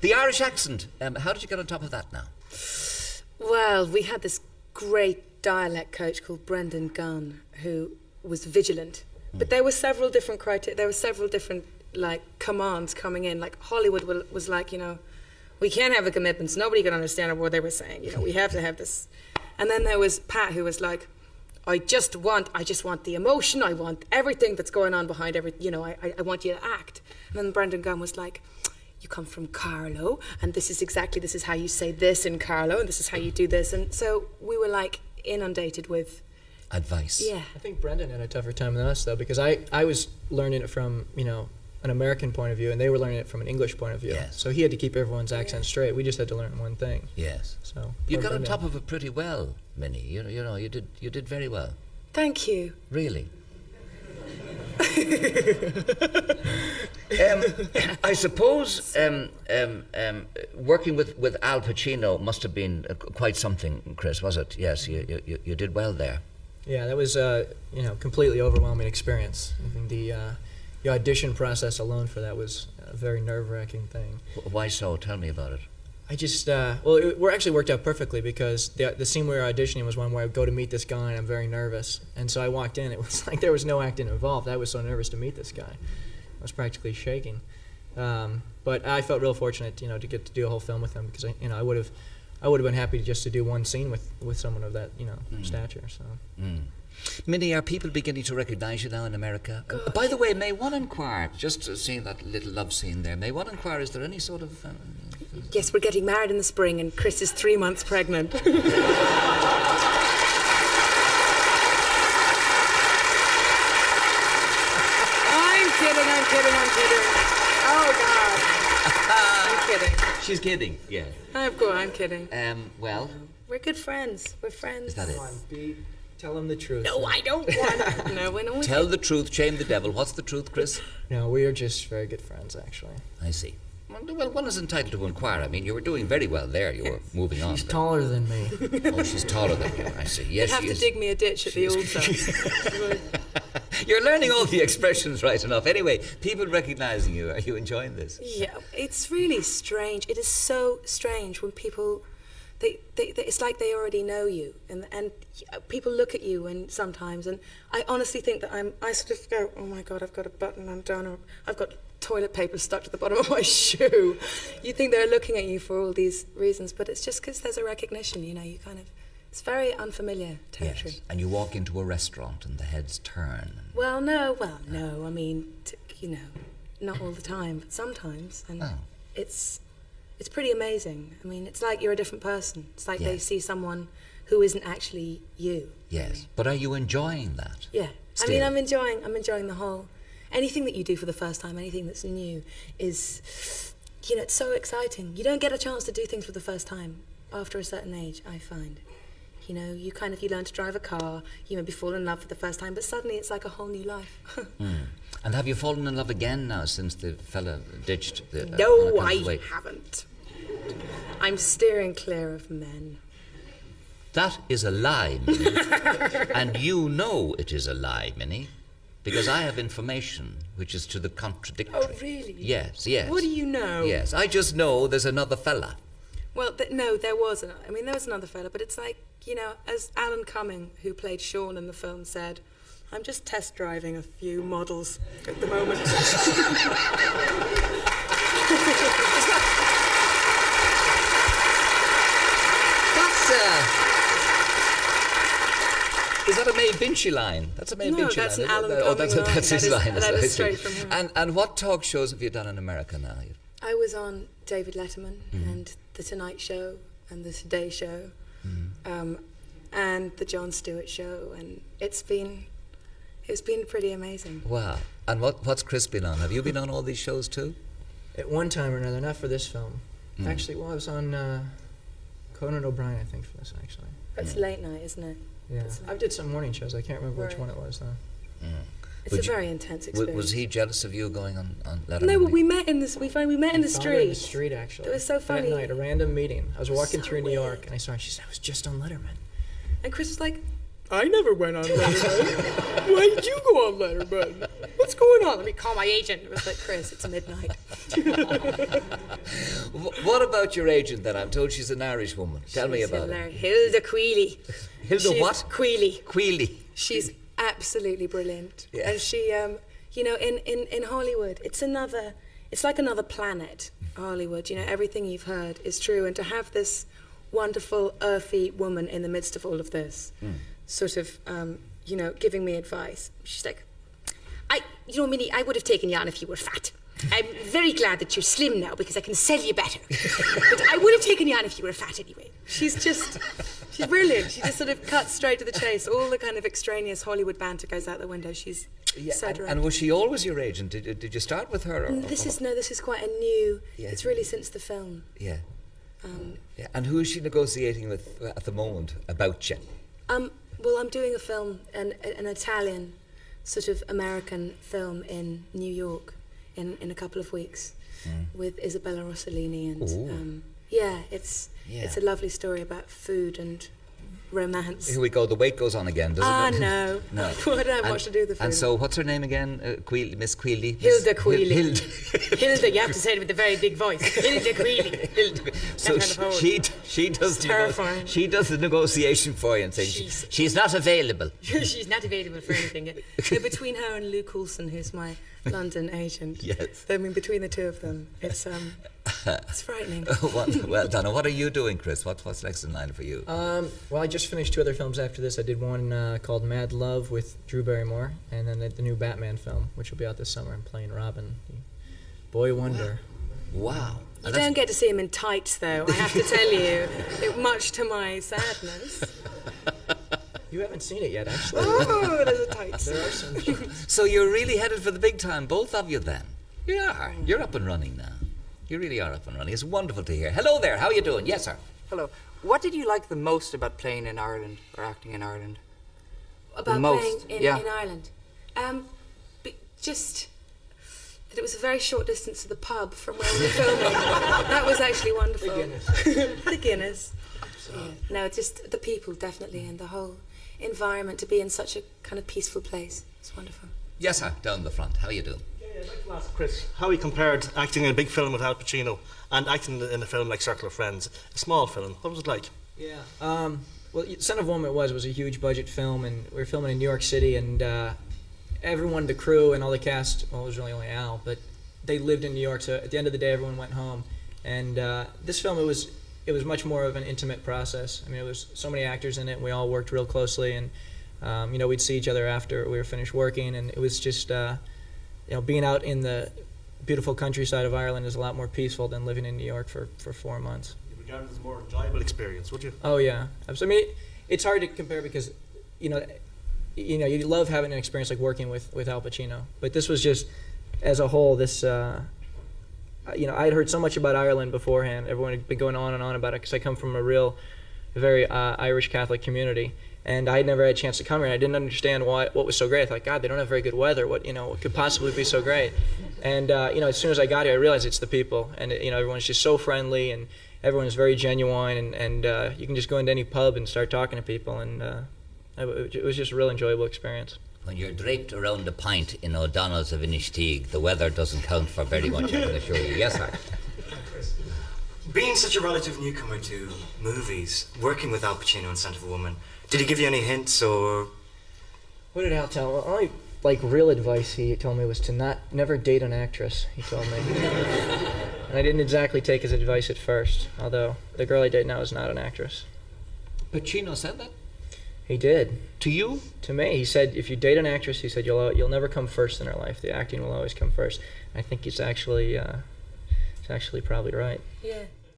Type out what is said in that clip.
The Irish accent, how did you get on top of that now? Well, we had this great dialect coach called Brendan Gunn who was vigilant. But there were several different criteria. There were several different commands coming in. Like Hollywood was like, we can't have the commitments. Nobody could understand what they were saying. We have to have this. And then there was Pat, who was like, I just want the emotion. I want everything that's going on behind I want you to act. And then Brendan Gunn was like, you come from Carlo, and this is how you say this in Carlo, and this is how you do this. And so we were like inundated with advice. Yeah. I think Brendan had a tougher time than us, though, because I was learning it from, an American point of view, and they were learning it from an English point of view. Yes. So he had to keep everyone's accent straight. We just had to learn one thing. Yes. So you got on top of it pretty well, Minnie. You did very well. Thank you. Really. I suppose working with Al Pacino must have been quite something, Chris, was it? Yes, you did well there. Yeah, that was completely overwhelming experience. I think the audition process alone for that was a very nerve-wracking thing. Why so? Tell me about it. I just, it actually worked out perfectly because the scene we were auditioning was one where I go to meet this guy and I'm very nervous. And so I walked in, it was like there was no acting involved. I was so nervous to meet this guy. I was practically shaking. But I felt real fortunate, to get to do a whole film with him because, I would have been happy just to do one scene with someone of that, stature. So. Mm. Minnie, are people beginning to recognise you now in America? By the way, may one inquire, just seeing that little love scene there, may one inquire, is there any sort of... Yes, we're getting married in the spring and Chris is 3 months pregnant. I'm kidding. Oh, God. I'm kidding. She's kidding, yeah. Of course, I'm kidding. Well... We're good friends. We're friends. Is that it? Come on, tell him the truth. No, I don't want to. No, we don't. Tell the truth, shame the devil. What's the truth, Chris? No, we are just very good friends, actually. I see. Well, one is entitled to inquire. I mean, you were doing very well there. You were moving on. She's taller than me. Oh, she's taller than you. I see. Yes, you have to dig me a ditch at the altar. You're learning all the expressions right enough. Anyway, people recognizing you. Are you enjoying this? Yeah, it's really strange. It is so strange when people... They it's like they already know you, and people look at you and sometimes, and I honestly think that I sort of go, oh my God, I've got a button undone, or I've got toilet paper stuck to the bottom of my shoe. You think they're looking at you for all these reasons, but it's just because there's a recognition, you it's very unfamiliar territory. Yes, and you walk into a restaurant and the heads turn. Well, no, I mean, not all the time, but sometimes, and It's pretty amazing. I mean, it's like you're a different person. It's like they see someone who isn't actually you. Yes, but are you enjoying that? Yeah. Still? I mean, I'm enjoying the whole... Anything that you do for the first time, anything that's new is, it's so exciting. You don't get a chance to do things for the first time after a certain age, I find. You learn to drive a car, you maybe fall in love for the first time, but suddenly it's like a whole new life. And have you fallen in love again now since the fella ditched the... No, I haven't. I'm steering clear of men. That is a lie, Minnie. And you know it is a lie, Minnie, because I have information which is to the contradictory. Oh, really? Yes. What do you know? Yes, I just know there's another fella. Well, no, there was another fella, but it's like, as Alan Cumming, who played Sean in the film, said, I'm just test driving a few models at the moment. Is that a Maeve Binchy line? That's a Maeve Binchy line. No, that's an Alan Cumming line. That's his line. That is straight from him. And what talk shows have you done in America now? I was on David Letterman and The Tonight Show and The Today Show and The Jon Stewart Show, and it's been pretty amazing. Wow. And what's Chris been on? Have you been on all these shows too? At one time or another, not for this film. Actually, I was on Conan O'Brien, I think, for this, actually. It's late night, isn't it? Yeah. I did some morning shows. I can't remember which one it was, though. It's a very intense experience. Was he jealous of you going on Letterman? No, but we met in the street. We met in the street, actually. It was so funny. That night, a random meeting. I was walking through New York, and I saw her. She said, I was just on Letterman. And Chris was like, I never went on Letterman. Why did you go on Letterman? What's going on? Let me call my agent. It was like, Chris, it's midnight. What about your agent then? I'm told she's an Irish woman. Tell me about it. Hylda Queally. Hilda what? Queally. Queally. She's absolutely brilliant. Yeah. And she, you know, in Hollywood, it's like another planet, Hollywood. You know, everything you've heard is true. And to have this wonderful, earthy woman in the midst of all of this, sort of, you know, giving me advice. She's like, you know, Minnie, I would have taken you on if you were fat. I'm very glad that you're slim now because I can sell you better. But I would have taken you on if you were fat anyway. She's brilliant. She just sort of cuts straight to the chase. All the kind of extraneous Hollywood banter goes out the window. She's so direct. And was she always your agent? Did you start with her? This is quite a new. Yeah. It's really since the film. Yeah. Yeah. And who is she negotiating with at the moment about you? Well, I'm doing a film, an Italian, sort of American film in New York, in a couple of weeks, with Isabella Rossellini, and it's a lovely story about food and romance. Here we go. The weight goes on again, doesn't it? No. No. I don't have much to do with the food. And so, what's her name again? Miss Queally? Hylda Queally. Hilda, you have to say it with a very big voice. Hilda Queally. So she does the negotiation for you and says she's not available. She's not available for anything. So between her and Lou Coulson, who's my London agent. Yes. I mean, between the two of them, it's frightening. Well, Donna, what are you doing, Chris? What's next in line for you? Well, I just finished 2 other films after this. I did one called Mad Love with Drew Barrymore, and then the new Batman film, which will be out this summer. I'm playing Robin, the boy wonder. Wow. You don't get to see him in tights, though, I have to tell you, much to my sadness. You haven't seen it yet, actually. Oh, there's a tights. There are some shots. So you're really headed for the big time, both of you then? You are. You're up and running now. You really are up and running. It's wonderful to hear. Hello there, how are you doing? Yes, sir. Hello. What did you like the most about playing in Ireland or acting in Ireland? About most, playing yeah. in Ireland? Just that it was a very short distance to the pub from where we were filming. That was actually wonderful. The Guinness. Yeah. No, just the people, definitely, and the whole environment, to be in such a kind of peaceful place. It's wonderful. Yes, sir, down the front. How are you doing? Yeah, I'd like to ask Chris how he compared acting in a big film with Al Pacino and acting in a film like Circle of Friends, a small film. What was it like? Yeah. Well, Son of Woman was a huge budget film, and we were filming in New York City, and everyone, the crew and all the cast, well, it was really only Al, but they lived in New York, so at the end of the day, everyone went home. And this film, it was much more of an intimate process. I mean, it was so many actors in it, and we all worked real closely, and you know, we'd see each other after we were finished working, and it was just, you know, being out in the beautiful countryside of Ireland is a lot more peaceful than living in New York for 4 months. You regard it as a more enjoyable experience, would you? Oh yeah, I mean, it's hard to compare because, you know, you love having an experience like working with Al Pacino, but this was just, as a whole, this, you know, I'd heard so much about Ireland beforehand. Everyone had been going on and on about it because I come from a very Irish Catholic community, and I had never had a chance to come here. I didn't understand what was so great. I thought, God, they don't have very good weather. What could possibly be so great? And you know, as soon as I got here, I realized it's the people, and you know, everyone's just so friendly, and everyone's very genuine, and you can just go into any pub and start talking to people, and it was just a real enjoyable experience. When you're draped around a pint in O'Donnell's of Inishtig, the weather doesn't count for very much, I can assure you. Yes, sir. Being such a relative newcomer to movies, working with Al Pacino in Scent of a Woman, did he give you any hints or? What did Al tell me? Only like real advice he told me was to never date an actress. He told me, and I didn't exactly take his advice at first. Although the girl I date now is not an actress. Pacino said that? He did. To you? To me. He said, if you date an actress, he said, you'll never come first in her life. The acting will always come first. I think he's actually probably right. Yeah.